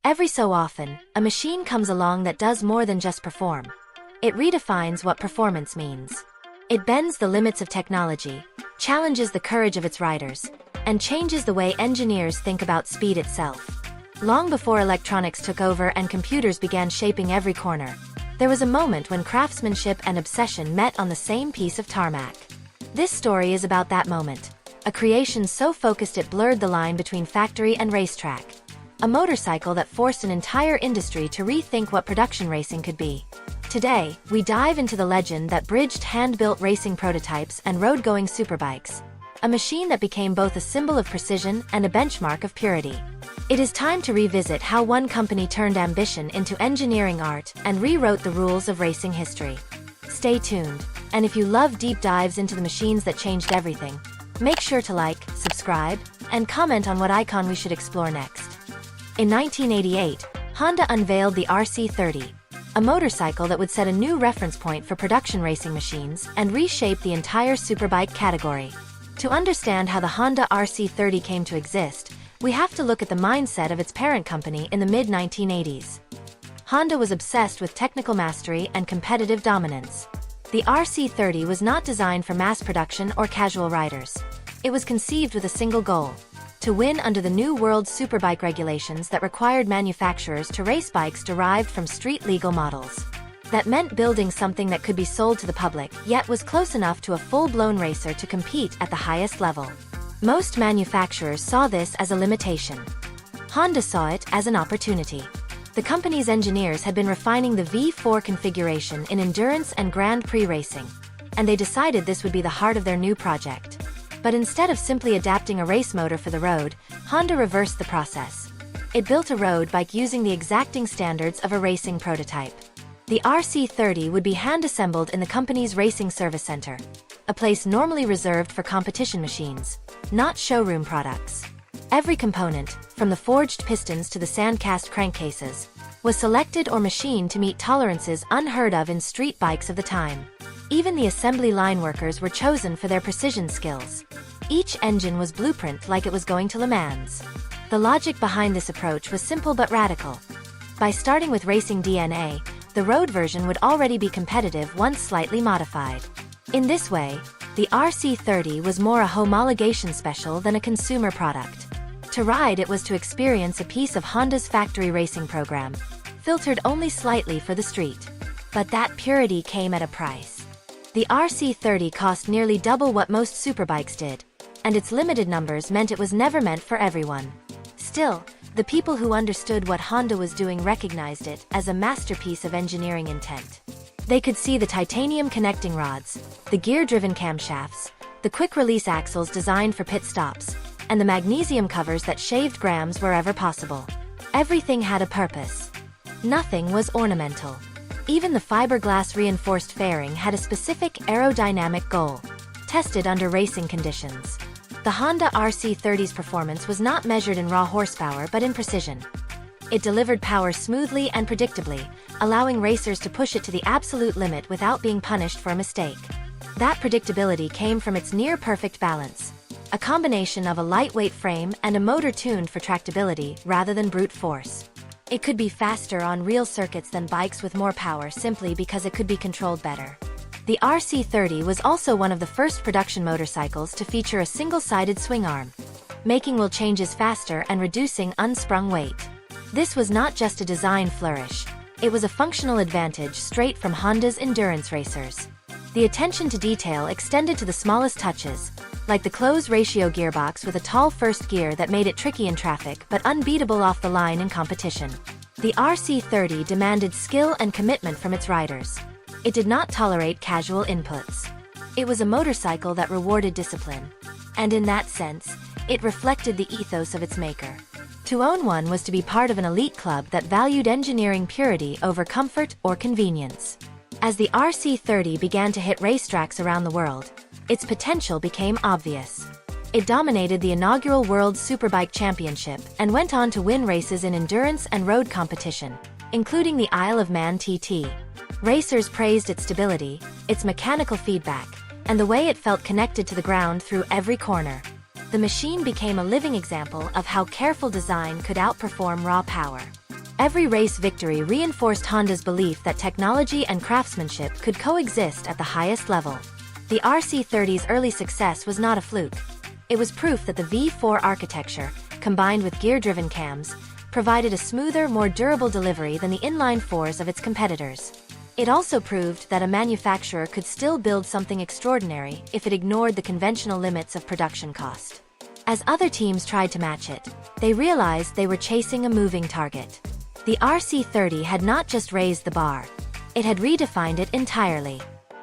Every so often, a machine comes along that does more than just perform. It redefines what performance means. It bends the limits of technology, challenges the courage of its riders, and changes the way engineers think about speed itself. Long before electronics took over and computers began shaping every corner, there was a moment when craftsmanship and obsession met on the same piece of tarmac. This story is about that moment, a creation so focused it blurred the line between factory and racetrack. A motorcycle that forced an entire industry to rethink what production racing could be. Today, we dive into the legend that bridged hand-built racing prototypes and road-going superbikes. A machine that became both a symbol of precision and a benchmark of purity. It is time to revisit how one company turned ambition into engineering art and rewrote the rules of racing history. Stay tuned, and if you love deep dives into the machines that changed everything, make sure to like, subscribe, and comment on what icon we should explore next. In 1988, Honda unveiled the RC30, a motorcycle that would set a new reference point for production racing machines and reshape the entire superbike category. To understand how the Honda RC30 came to exist, we have to look at the mindset of its parent company in the mid-1980s. Honda was obsessed with technical mastery and competitive dominance. The RC30 was not designed for mass production or casual riders. It was conceived with a single goal: to win under the New World Superbike regulations that required manufacturers to race bikes derived from street-legal models. That meant building something that could be sold to the public, yet was close enough to a full-blown racer to compete at the highest level. Most manufacturers saw this as a limitation. Honda saw it as an opportunity. The company's engineers had been refining the V4 configuration in endurance and Grand Prix racing, and they decided this would be the heart of their new project. But instead of simply adapting a race motor for the road, Honda reversed the process. It built a road bike using the exacting standards of a racing prototype. The RC30 would be hand-assembled in the company's racing service center, a place normally reserved for competition machines, not showroom products. Every component, from the forged pistons to the sand-cast crankcases, was selected or machined to meet tolerances unheard of in street bikes of the time. Even the assembly line workers were chosen for their precision skills. Each engine was blueprint like it was going to Le Mans. The logic behind this approach was simple but radical. By starting with racing DNA, the road version would already be competitive once slightly modified. In this way, the RC30 was more a homologation special than a consumer product. To ride it was to experience a piece of Honda's factory racing program, filtered only slightly for the street. But that purity came at a price. The RC30 cost nearly double what most superbikes did, and its limited numbers meant it was never meant for everyone. Still, the people who understood what Honda was doing recognized it as a masterpiece of engineering intent. They could see the titanium connecting rods, the gear-driven camshafts, the quick-release axles designed for pit stops, and the magnesium covers that shaved grams wherever possible. Everything had a purpose. Nothing was ornamental. Even the fiberglass reinforced fairing had a specific aerodynamic goal, tested under racing conditions. The Honda RC30's performance was not measured in raw horsepower but in precision. It delivered power smoothly and predictably, allowing racers to push it to the absolute limit without being punished for a mistake. That predictability came from its near-perfect balance, a combination of a lightweight frame and a motor tuned for tractability rather than brute force. It could be faster on real circuits than bikes with more power simply because it could be controlled better. The RC30 was also one of the first production motorcycles to feature a single-sided swing arm, making wheel changes faster and reducing unsprung weight. This was not just a design flourish, it was a functional advantage straight from Honda's endurance racers. The attention to detail extended to the smallest touches, like the close ratio gearbox with a tall first gear that made it tricky in traffic but unbeatable off the line in competition. The RC30 demanded skill and commitment from its riders. It did not tolerate casual inputs. It was a motorcycle that rewarded discipline. And in that sense, it reflected the ethos of its maker. To own one was to be part of an elite club that valued engineering purity over comfort or convenience. As the RC30 began to hit racetracks around the world, its potential became obvious. It dominated the inaugural World Superbike Championship and went on to win races in endurance and road competition, including the Isle of Man TT. Racers praised its stability, its mechanical feedback, and the way it felt connected to the ground through every corner. The machine became a living example of how careful design could outperform raw power. Every race victory reinforced Honda's belief that technology and craftsmanship could coexist at the highest level. The RC30's early success was not a fluke. It was proof that the V4 architecture, combined with gear-driven cams, provided a smoother, more durable delivery than the inline fours of its competitors. It also proved that a manufacturer could still build something extraordinary if it ignored the conventional limits of production cost. As other teams tried to match it, they realized they were chasing a moving target. The RC30 had not just raised the bar, it had redefined it entirely.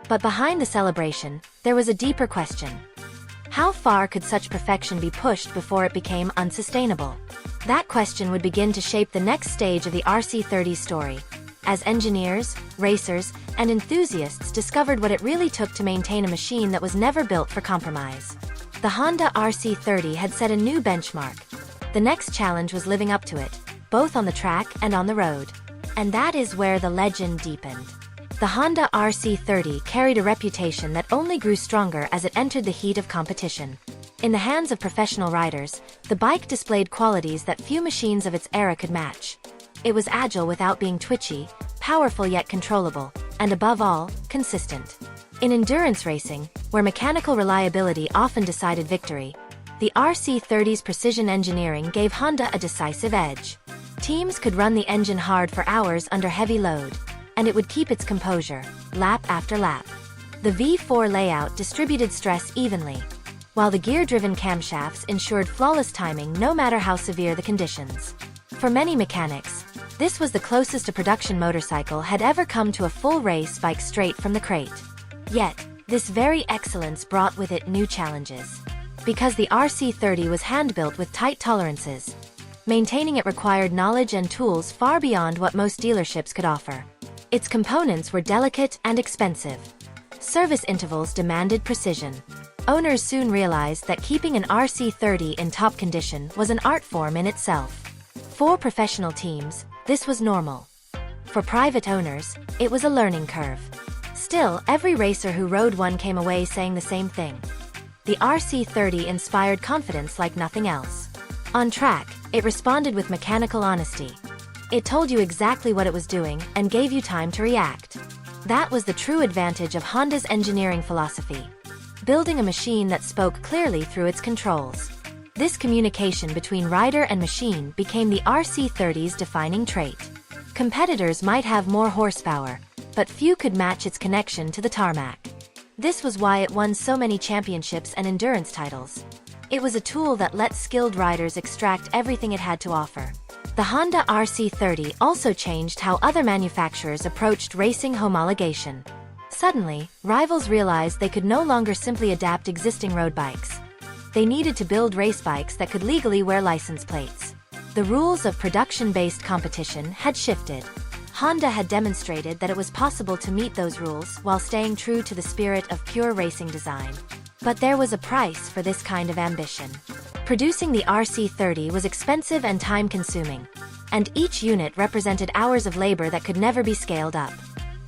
But behind the celebration, there was a deeper question. How far could such perfection be pushed before it became unsustainable? That question would begin to shape the next stage of the RC30's story, as engineers, racers, and enthusiasts discovered what it really took to maintain a machine that was never built for compromise. The Honda RC30 had set a new benchmark. The next challenge was living up to it, both on the track and on the road. And that is where the legend deepened. The Honda RC30 carried a reputation that only grew stronger as it entered the heat of competition. In the hands of professional riders, the bike displayed qualities that few machines of its era could match. It was agile without being twitchy, powerful yet controllable, and above all, consistent. In endurance racing, where mechanical reliability often decided victory, the RC30's precision engineering gave Honda a decisive edge. Teams could run the engine hard for hours under heavy load, and it would keep its composure, lap after lap. The V4 layout distributed stress evenly, while the gear-driven camshafts ensured flawless timing no matter how severe the conditions. For many mechanics, this was the closest a production motorcycle had ever come to a full race bike straight from the crate. Yet, this very excellence brought with it new challenges. Because the RC30 was hand-built with tight tolerances, maintaining it required knowledge and tools far beyond what most dealerships could offer. Its components were delicate and expensive. Service intervals demanded precision. Owners soon realized that keeping an RC30 in top condition was an art form in itself. For professional teams, this was normal. For private owners, it was a learning curve. Still, every racer who rode one came away saying the same thing. The RC30 inspired confidence like nothing else. On track, it responded with mechanical honesty. It told you exactly what it was doing and gave you time to react. That was the true advantage of Honda's engineering philosophy, building a machine that spoke clearly through its controls. This communication between rider and machine became the RC30's defining trait. Competitors might have more horsepower, but few could match its connection to the tarmac. This was why it won so many championships and endurance titles. It was a tool that let skilled riders extract everything it had to offer. The Honda RC30 also changed how other manufacturers approached racing homologation. Suddenly, rivals realized they could no longer simply adapt existing road bikes. They needed to build race bikes that could legally wear license plates. The rules of production-based competition had shifted. Honda had demonstrated that it was possible to meet those rules while staying true to the spirit of pure racing design. But there was a price for this kind of ambition. Producing the RC30 was expensive and time-consuming, and each unit represented hours of labor that could never be scaled up.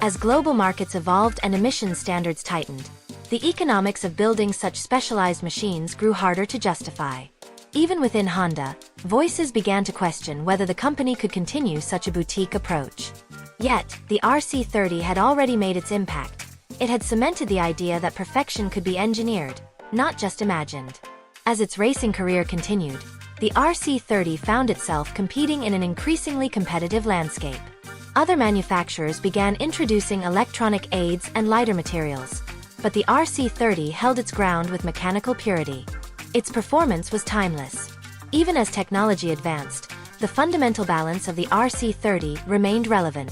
As global markets evolved and emissions standards tightened, the economics of building such specialized machines grew harder to justify. Even within Honda, voices began to question whether the company could continue such a boutique approach. Yet, the RC30 had already made its impact. It had cemented the idea that perfection could be engineered, not just imagined. As its racing career continued, the RC30 found itself competing in an increasingly competitive landscape. Other manufacturers began introducing electronic aids and lighter materials, but the RC30 held its ground with mechanical purity. Its performance was timeless. Even as technology advanced, the fundamental balance of the RC30 remained relevant.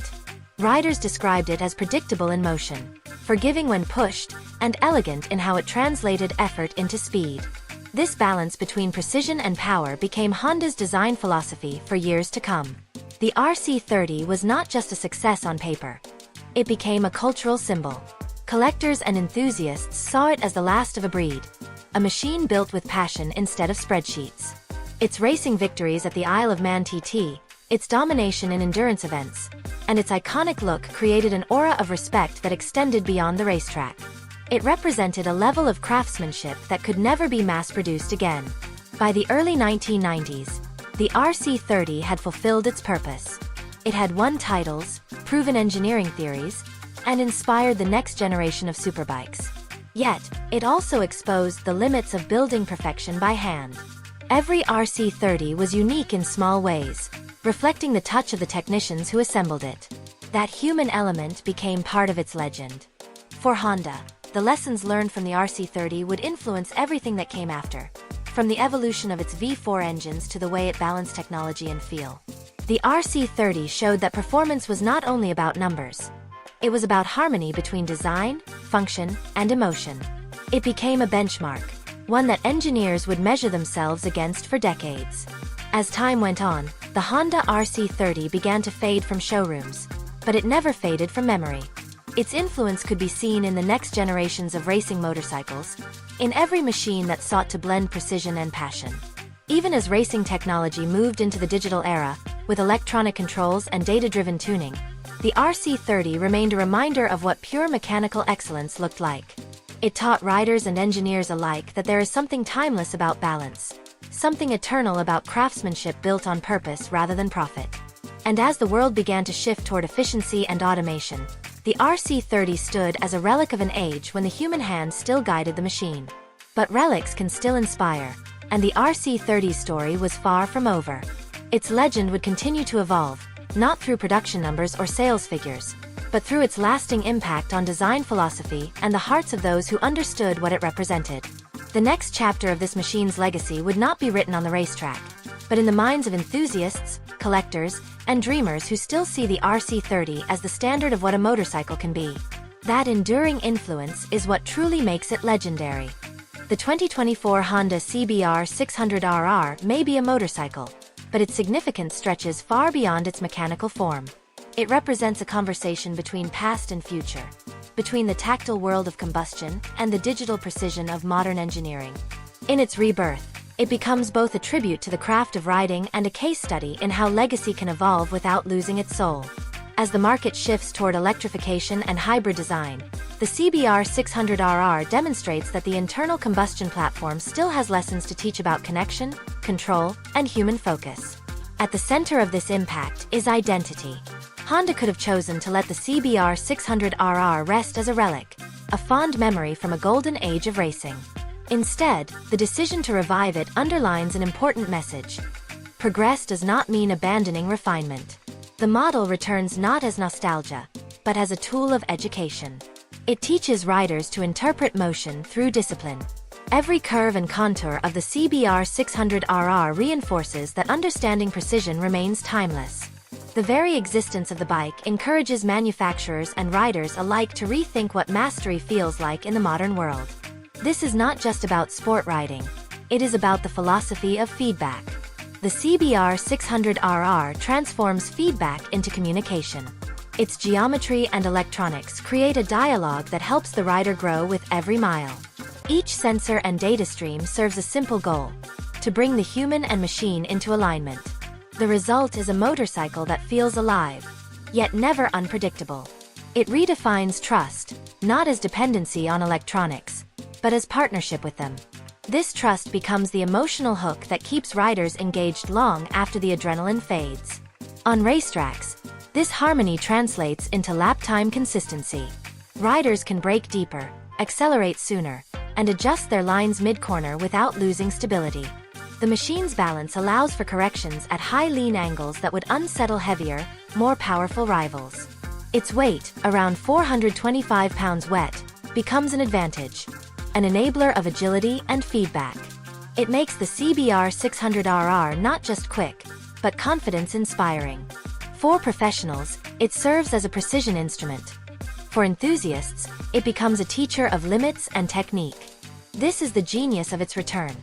Riders described it as predictable in motion, forgiving when pushed, and elegant in how it translated effort into speed. This balance between precision and power became Honda's design philosophy for years to come. The RC30 was not just a success on paper. It became a cultural symbol. Collectors and enthusiasts saw it as the last of a breed, a machine built with passion instead of spreadsheets. Its racing victories at the Isle of Man TT, its domination in endurance events, and its iconic look created an aura of respect that extended beyond the racetrack. It represented a level of craftsmanship that could never be mass-produced again. By the early 1990s, the RC30 had fulfilled its purpose. It had won titles, proven engineering theories, and inspired the next generation of superbikes. Yet, it also exposed the limits of building perfection by hand. Every RC30 was unique in small ways, reflecting the touch of the technicians who assembled it. That human element became part of its legend. For Honda, the lessons learned from the RC30 would influence everything that came after, from the evolution of its V4 engines to the way it balanced technology and feel. The RC30 showed that performance was not only about numbers. It was about harmony between design, function, and emotion. It became a benchmark, one that engineers would measure themselves against for decades. As time went on, the Honda RC30 began to fade from showrooms, but it never faded from memory. Its influence could be seen in the next generations of racing motorcycles, in every machine that sought to blend precision and passion. Even as racing technology moved into the digital era, with electronic controls and data-driven tuning, the RC30 remained a reminder of what pure mechanical excellence looked like. It taught riders and engineers alike that there is something timeless about balance, something eternal about craftsmanship built on purpose rather than profit. And as the world began to shift toward efficiency and automation, the RC30 stood as a relic of an age when the human hand still guided the machine. But relics can still inspire, and the RC30's story was far from over. Its legend would continue to evolve, not through production numbers or sales figures, but through its lasting impact on design philosophy and the hearts of those who understood what it represented. The next chapter of this machine's legacy would not be written on the racetrack, but in the minds of enthusiasts, collectors, and dreamers who still see the RC30 as the standard of what a motorcycle can be. That enduring influence is what truly makes it legendary. The 2024 Honda CBR 600RR may be a motorcycle, but its significance stretches far beyond its mechanical form. It represents a conversation between past and future, between the tactile world of combustion and the digital precision of modern engineering. In its rebirth, it becomes both a tribute to the craft of riding and a case study in how legacy can evolve without losing its soul. As the market shifts toward electrification and hybrid design, the CBR 600RR demonstrates that the internal combustion platform still has lessons to teach about connection, control, and human focus. At the center of this impact is identity. Honda could have chosen to let the CBR 600RR rest as a relic, a fond memory from a golden age of racing. Instead, the decision to revive it underlines an important message. Progress does not mean abandoning refinement. The model returns not as nostalgia, but as a tool of education. It teaches riders to interpret motion through discipline. Every curve and contour of the CBR 600RR reinforces that understanding precision remains timeless. The very existence of the bike encourages manufacturers and riders alike to rethink what mastery feels like in the modern world. This is not just about sport riding. It is about the philosophy of feedback. The CBR 600RR transforms feedback into communication. Its geometry and electronics create a dialogue that helps the rider grow with every mile. Each sensor and data stream serves a simple goal: to bring the human and machine into alignment. The result is a motorcycle that feels alive, yet never unpredictable. It redefines trust, not as dependency on electronics, but as partnership with them. This trust becomes the emotional hook that keeps riders engaged long after the adrenaline fades. On racetracks, this harmony translates into lap time consistency. Riders can brake deeper, accelerate sooner, and adjust their lines mid-corner without losing stability. The machine's balance allows for corrections at high lean angles that would unsettle heavier, more powerful rivals. Its weight, around 425 pounds wet, becomes an advantage, an enabler of agility and feedback. It makes the CBR 600RR not just quick, but confidence-inspiring. For professionals, it serves as a precision instrument. For enthusiasts, it becomes a teacher of limits and technique. This is the genius of its return.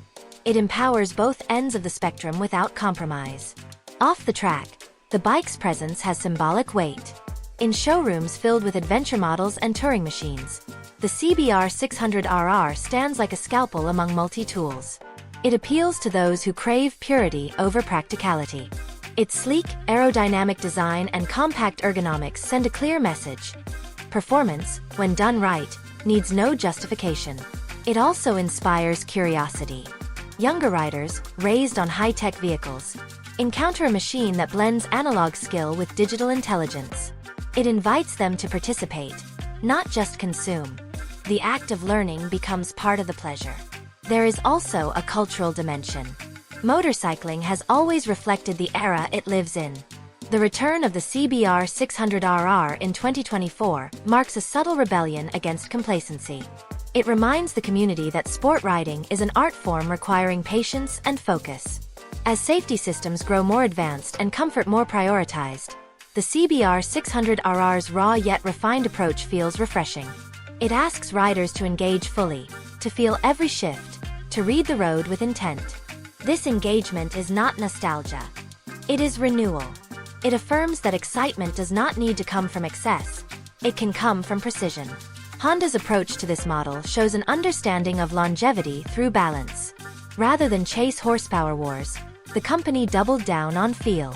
It empowers both ends of the spectrum without compromise. Off the track, the bike's presence has symbolic weight. In showrooms filled with adventure models and touring machines, the CBR 600RR stands like a scalpel among multi-tools. It appeals to those who crave purity over practicality. Its sleek, aerodynamic design and compact ergonomics send a clear message. Performance, when done right, needs no justification. It also inspires curiosity. Younger riders, raised on high-tech vehicles, Encounter a machine that blends analog skill with digital intelligence. It invites them to participate, not just consume. The act of learning becomes part of the pleasure. There is also a cultural dimension. Motorcycling has always reflected the era it lives in. The return of the CBR 600RR in 2024 marks a subtle rebellion against complacency. It reminds the community that sport riding is an art form requiring patience and focus. As safety systems grow more advanced and comfort more prioritized, the CBR 600RR's raw yet refined approach feels refreshing. It asks riders to engage fully, to feel every shift, to read the road with intent. This engagement is not nostalgia. It is renewal. It affirms that excitement does not need to come from excess. It can come from precision. Honda's approach to this model shows an understanding of longevity through balance. Rather than chase horsepower wars, the company doubled down on feel.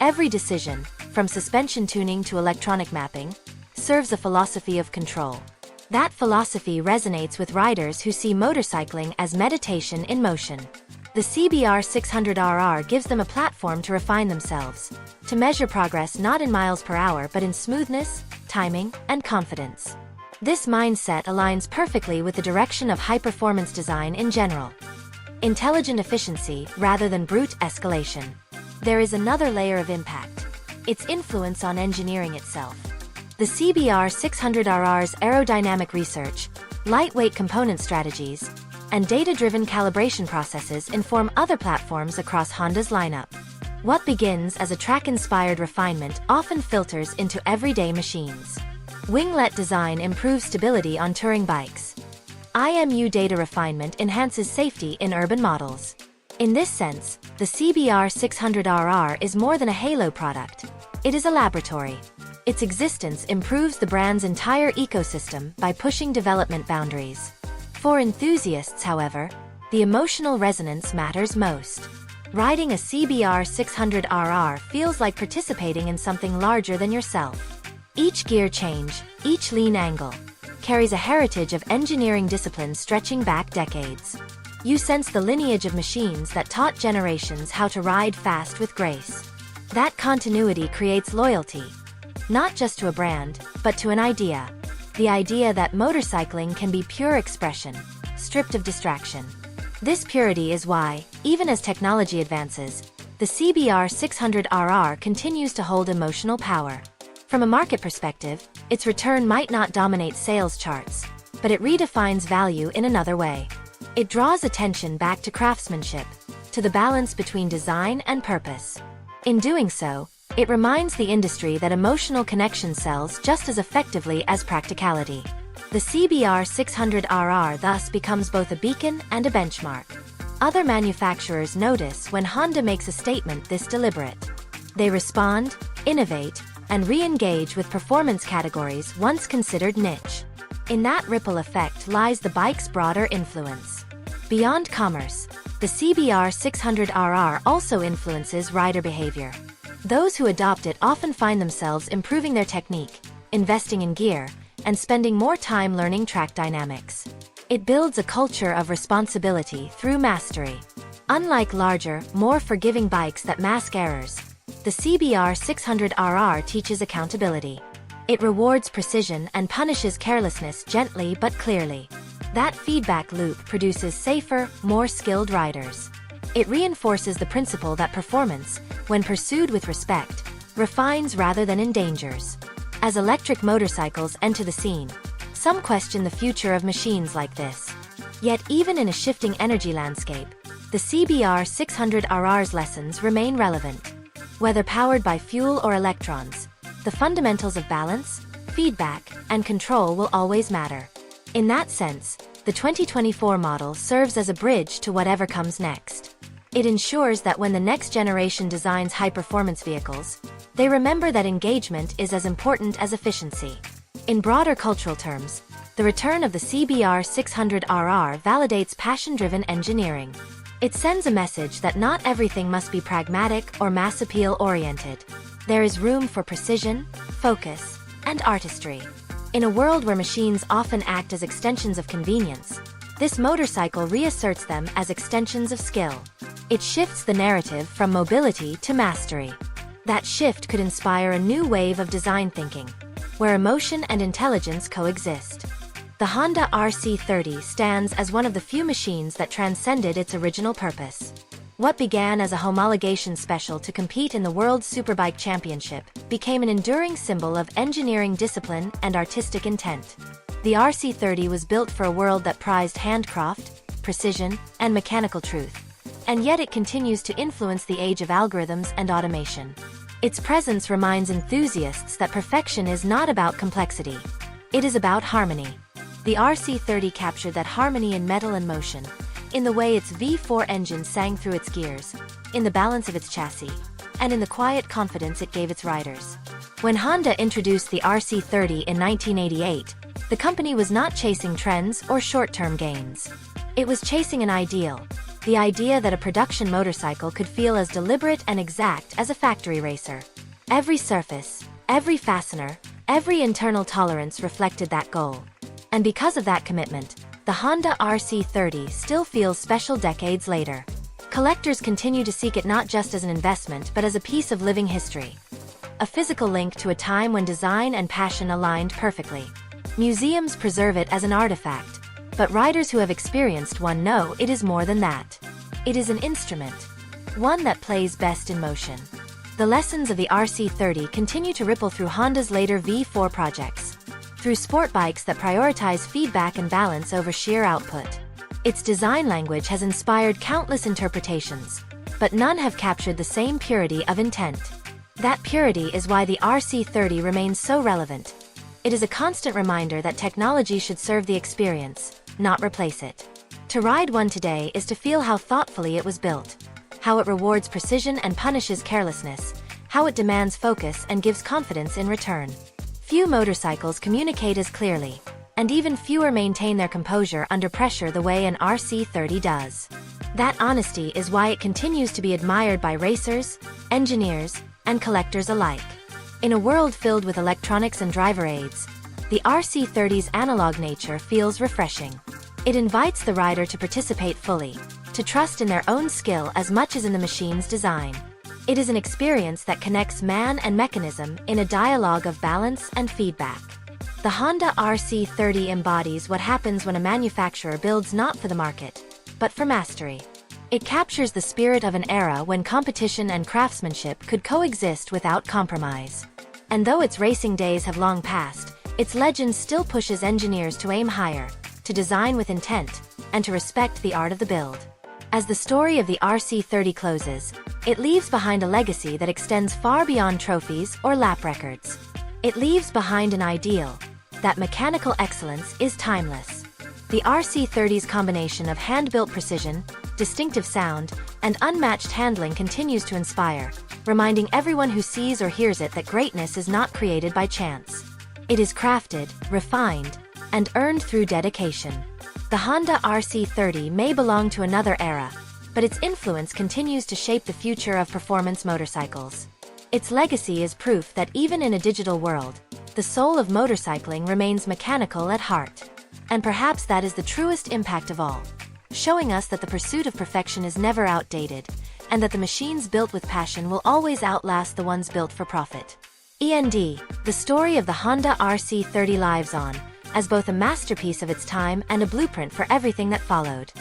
Every decision, from suspension tuning to electronic mapping, serves a philosophy of control. That philosophy resonates with riders who see motorcycling as meditation in motion. The CBR 600RR gives them a platform to refine themselves, to measure progress not in miles per hour but in smoothness, timing, and confidence. This mindset aligns perfectly with the direction of high-performance design in general. Intelligent efficiency rather than brute escalation. There is another layer of impact: its influence on engineering itself. The CBR 600RR's aerodynamic research, lightweight component strategies, and data-driven calibration processes inform other platforms across Honda's lineup. What begins as a track-inspired refinement often filters into everyday machines. Winglet design improves stability on touring bikes. IMU data refinement enhances safety in urban models. In this sense, the CBR 600RR is more than a halo product. It is a laboratory. Its existence improves the brand's entire ecosystem by pushing development boundaries. For enthusiasts, however, the emotional resonance matters most. Riding a CBR 600RR feels like participating in something larger than yourself. Each gear change, each lean angle, carries a heritage of engineering discipline stretching back decades. You sense the lineage of machines that taught generations how to ride fast with grace. That continuity creates loyalty, not just to a brand, but to an idea. The idea that motorcycling can be pure expression, stripped of distraction. This purity is why, even as technology advances, the CBR 600RR continues to hold emotional power. From a market perspective, its return might not dominate sales charts, but it redefines value in another way. It draws attention back to craftsmanship, to the balance between design and purpose. In doing so, it reminds the industry that emotional connection sells just as effectively as practicality. The CBR 600RR thus becomes both a beacon and a benchmark. Other manufacturers notice when Honda makes a statement this deliberate. They respond, innovate, and re-engage with performance categories once considered niche. In that ripple effect lies the bike's broader influence. Beyond commerce, the CBR 600RR also influences rider behavior. Those who adopt it often find themselves improving their technique, investing in gear, and spending more time learning track dynamics. It builds a culture of responsibility through mastery. Unlike larger, more forgiving bikes that mask errors, the CBR 600RR teaches accountability. It rewards precision and punishes carelessness gently but clearly. That feedback loop produces safer, more skilled riders. It reinforces the principle that performance, when pursued with respect, refines rather than endangers. As electric motorcycles enter the scene, some question the future of machines like this. Yet even in a shifting energy landscape, the CBR 600RR's lessons remain relevant. Whether powered by fuel or electrons, the fundamentals of balance, feedback, and control will always matter. In that sense, the 2024 model serves as a bridge to whatever comes next. It ensures that when the next generation designs high-performance vehicles, they remember that engagement is as important as efficiency. In broader cultural terms, the return of the CBR 600RR validates passion-driven engineering. It sends a message that not everything must be pragmatic or mass appeal oriented. There is room for precision, focus, and artistry. In a world where machines often act as extensions of convenience, this motorcycle reasserts them as extensions of skill. It shifts the narrative from mobility to mastery. That shift could inspire a new wave of design thinking, where emotion and intelligence coexist. The Honda RC30 stands as one of the few machines that transcended its original purpose. What began as a homologation special to compete in the World Superbike Championship became an enduring symbol of engineering discipline and artistic intent. The RC30 was built for a world that prized handcraft, precision, and mechanical truth. And yet it continues to influence the age of algorithms and automation. Its presence reminds enthusiasts that perfection is not about complexity. It is about harmony. The RC30 captured that harmony in metal and motion, in the way its V4 engine sang through its gears, in the balance of its chassis, and in the quiet confidence it gave its riders. When Honda introduced the RC30 in 1988, the company was not chasing trends or short-term gains. It was chasing an ideal, the idea that a production motorcycle could feel as deliberate and exact as a factory racer. Every surface, every fastener, every internal tolerance reflected that goal. And because of that commitment, the Honda RC30 still feels special decades later. Collectors continue to seek it not just as an investment but as a piece of living history. A physical link to a time when design and passion aligned perfectly. Museums preserve it as an artifact, but riders who have experienced one know it is more than that. It is an instrument, one that plays best in motion. The lessons of the RC30 continue to ripple through Honda's later V4 projects, through sport bikes that prioritize feedback and balance over sheer output. Its design language has inspired countless interpretations, but none have captured the same purity of intent. That purity is why the RC30 remains so relevant. It is a constant reminder that technology should serve the experience, not replace it. To ride one today is to feel how thoughtfully it was built, how it rewards precision and punishes carelessness, how it demands focus and gives confidence in return. Few motorcycles communicate as clearly, and even fewer maintain their composure under pressure the way an RC30 does. That honesty is why it continues to be admired by racers, engineers, and collectors alike. In a world filled with electronics and driver aids, the RC30's analog nature feels refreshing. It invites the rider to participate fully, to trust in their own skill as much as in the machine's design. It is an experience that connects man and mechanism in a dialogue of balance and feedback. The Honda RC30 embodies what happens when a manufacturer builds not for the market, but for mastery. It captures the spirit of an era when competition and craftsmanship could coexist without compromise. And though its racing days have long passed, its legend still pushes engineers to aim higher, to design with intent, and to respect the art of the build. As the story of the RC30 closes, it leaves behind a legacy that extends far beyond trophies or lap records. It leaves behind an ideal, that mechanical excellence is timeless. The RC30's combination of hand-built precision, distinctive sound, and unmatched handling continues to inspire, reminding everyone who sees or hears it that greatness is not created by chance. It is crafted, refined, and earned through dedication. The Honda RC30 may belong to another era, but its influence continues to shape the future of performance motorcycles. Its legacy is proof that even in a digital world, the soul of motorcycling remains mechanical at heart. And perhaps that is the truest impact of all, showing us that the pursuit of perfection is never outdated, and that the machines built with passion will always outlast the ones built for profit. The story of the Honda RC30 lives on, as both a masterpiece of its time and a blueprint for everything that followed.